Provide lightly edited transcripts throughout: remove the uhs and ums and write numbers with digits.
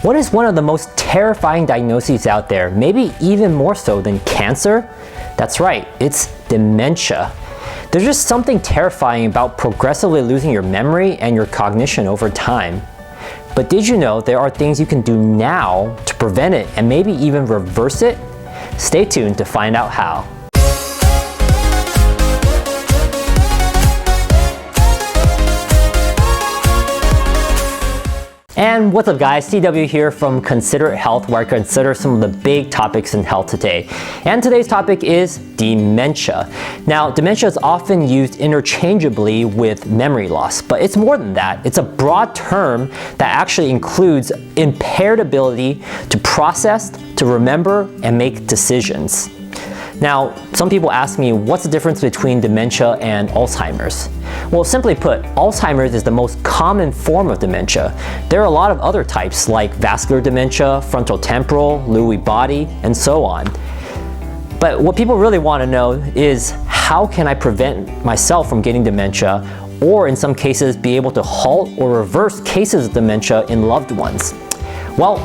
What is one of the most terrifying diagnoses out there, maybe even more so than cancer? That's right, it's dementia. There's just something terrifying about progressively losing your memory and your cognition over time. But did you know there are things you can do now to prevent it and maybe even reverse it? Stay tuned to find out how. And what's up guys, CW here from Consider It Health, where I consider some of the big topics in health today. And today's topic is dementia. Now, dementia is often used interchangeably with memory loss, but it's more than that. It's a broad term that actually includes impaired ability to process, to remember, and make decisions. Now, some people ask me, what's the difference between dementia and Alzheimer's? Well, simply put, Alzheimer's is the most common form of dementia. There are a lot of other types like vascular dementia, frontotemporal, Lewy body, and so on. But what people really want to know is, how can I prevent myself from getting dementia, or in some cases be able to halt or reverse cases of dementia in loved ones? Well,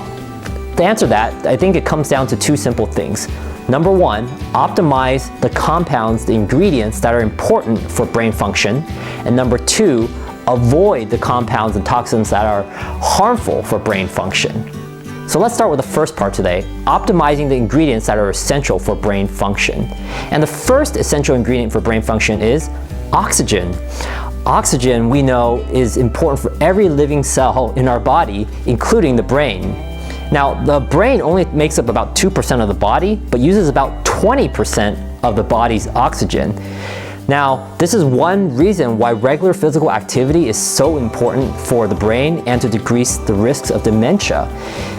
to answer that, I think it comes down to two simple things. Number one, optimize the compounds, the ingredients that are important for brain function. And number two, avoid the compounds and toxins that are harmful for brain function. So let's start with the first part today, optimizing the ingredients that are essential for brain function. And the first essential ingredient for brain function is oxygen. Oxygen, we know, is important for every living cell in our body, including the brain. Now, the brain only makes up about 2% of the body, but uses about 20% of the body's oxygen. Now, this is one reason why regular physical activity is so important for the brain and to decrease the risks of dementia.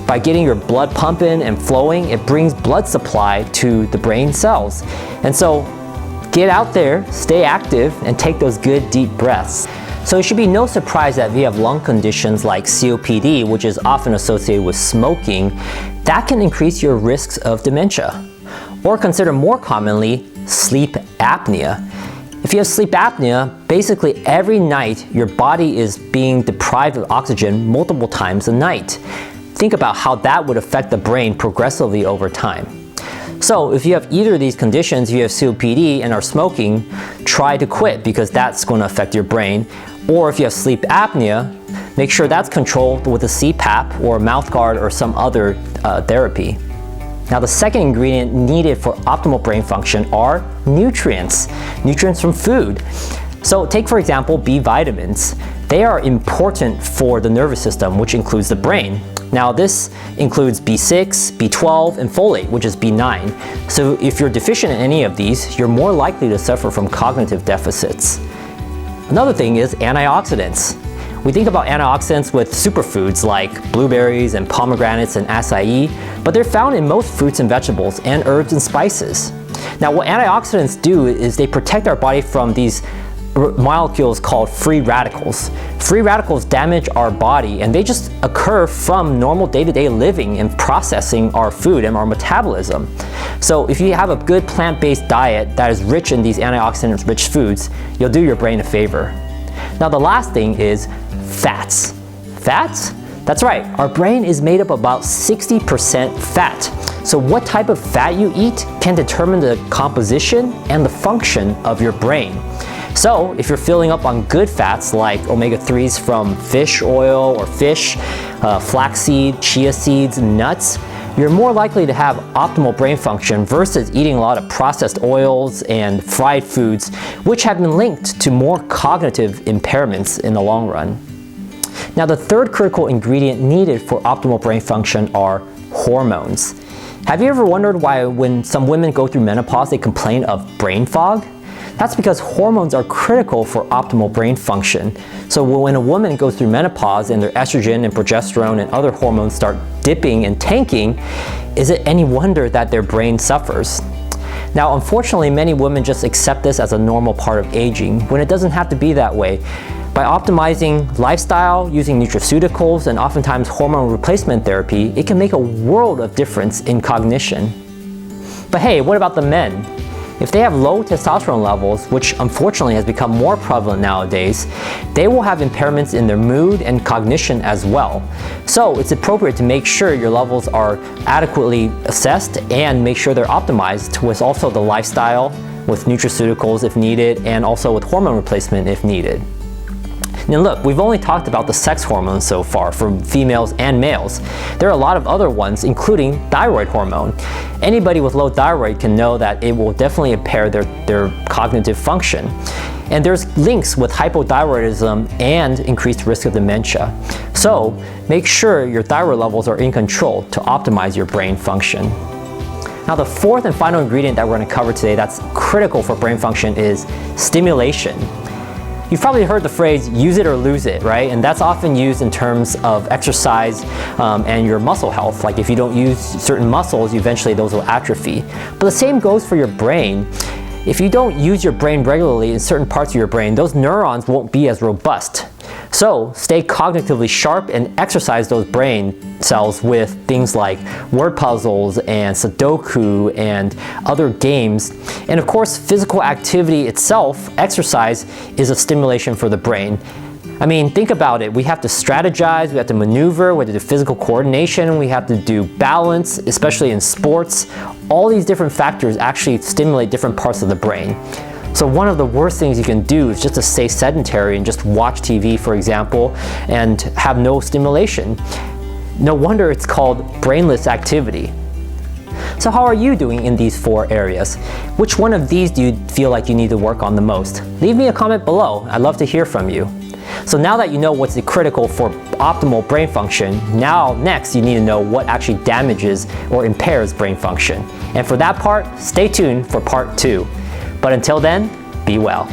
By getting your blood pumping and flowing, it brings blood supply to the brain cells. And so, get out there, stay active, and take those good deep breaths. So it should be no surprise that if you have lung conditions like COPD, which is often associated with smoking, that can increase your risks of dementia. Or consider more commonly, sleep apnea. If you have sleep apnea, basically every night your body is being deprived of oxygen multiple times a night. Think about how that would affect the brain progressively over time. So if you have either of these conditions, if you have COPD and are smoking, try to quit because that's going to affect your brain. Or if you have sleep apnea, make sure that's controlled with a CPAP or a mouth guard or some other therapy. Now the second ingredient needed for optimal brain function are nutrients from food. So take for example B vitamins. They are important for the nervous system, which includes the brain. Now this includes B6, B12, and folate, which is B9. So if you're deficient in any of these, you're more likely to suffer from cognitive deficits. Another thing is antioxidants. We think about antioxidants with superfoods like blueberries and pomegranates and acai, but they're found in most fruits and vegetables and herbs and spices. Now what antioxidants do is they protect our body from these molecules called free radicals. Free radicals damage our body and they just occur from normal day-to-day living and processing our food and our metabolism. So if you have a good plant-based diet that is rich in these antioxidant-rich foods, you'll do your brain a favor. Now the last thing is fats. Fats? That's right, our brain is made up of about 60% fat. So what type of fat you eat can determine the composition and the function of your brain. So if you're filling up on good fats like omega-3s from fish oil or fish, flaxseed, chia seeds, nuts, you're more likely to have optimal brain function versus eating a lot of processed oils and fried foods, which have been linked to more cognitive impairments in the long run. Now the third critical ingredient needed for optimal brain function are hormones. Have you ever wondered why when some women go through menopause they complain of brain fog? That's because hormones are critical for optimal brain function. So when a woman goes through menopause and their estrogen and progesterone and other hormones start dipping and tanking, is it any wonder that their brain suffers? Now, unfortunately, many women just accept this as a normal part of aging, when it doesn't have to be that way. By optimizing lifestyle, using nutraceuticals, and oftentimes hormone replacement therapy, it can make a world of difference in cognition. But hey, what about the men? If they have low testosterone levels, which unfortunately has become more prevalent nowadays, they will have impairments in their mood and cognition as well. So it's appropriate to make sure your levels are adequately assessed and make sure they're optimized with also the lifestyle, with nutraceuticals if needed, and also with hormone replacement if needed. Now look, we've only talked about the sex hormones so far for females and males. There are a lot of other ones, including thyroid hormone. Anybody with low thyroid can know that it will definitely impair their cognitive function. And there's links with hypothyroidism and increased risk of dementia. So make sure your thyroid levels are in control to optimize your brain function. Now the fourth and final ingredient that we're going to cover today that's critical for brain function is stimulation. You've probably heard the phrase, use it or lose it, right? And that's often used in terms of exercise and your muscle health. Like if you don't use certain muscles, eventually those will atrophy. But the same goes for your brain. If you don't use your brain regularly in certain parts of your brain, those neurons won't be as robust. So stay cognitively sharp and exercise those brain cells with things like word puzzles and Sudoku and other games. And of course, physical activity itself, exercise, is a stimulation for the brain. I mean, think about it. We have to strategize, we have to maneuver, we have to do physical coordination, we have to do balance, especially in sports. All these different factors actually stimulate different parts of the brain. So one of the worst things you can do is just to stay sedentary and just watch TV, for example, and have no stimulation. No wonder it's called brainless activity. So how are you doing in these 4 areas? Which one of these do you feel like you need to work on the most? Leave me a comment below. I'd love to hear from you. So now that you know what's critical for optimal brain function, next you need to know what actually damages or impairs brain function. And for that part, stay tuned for part 2. But until then, be well.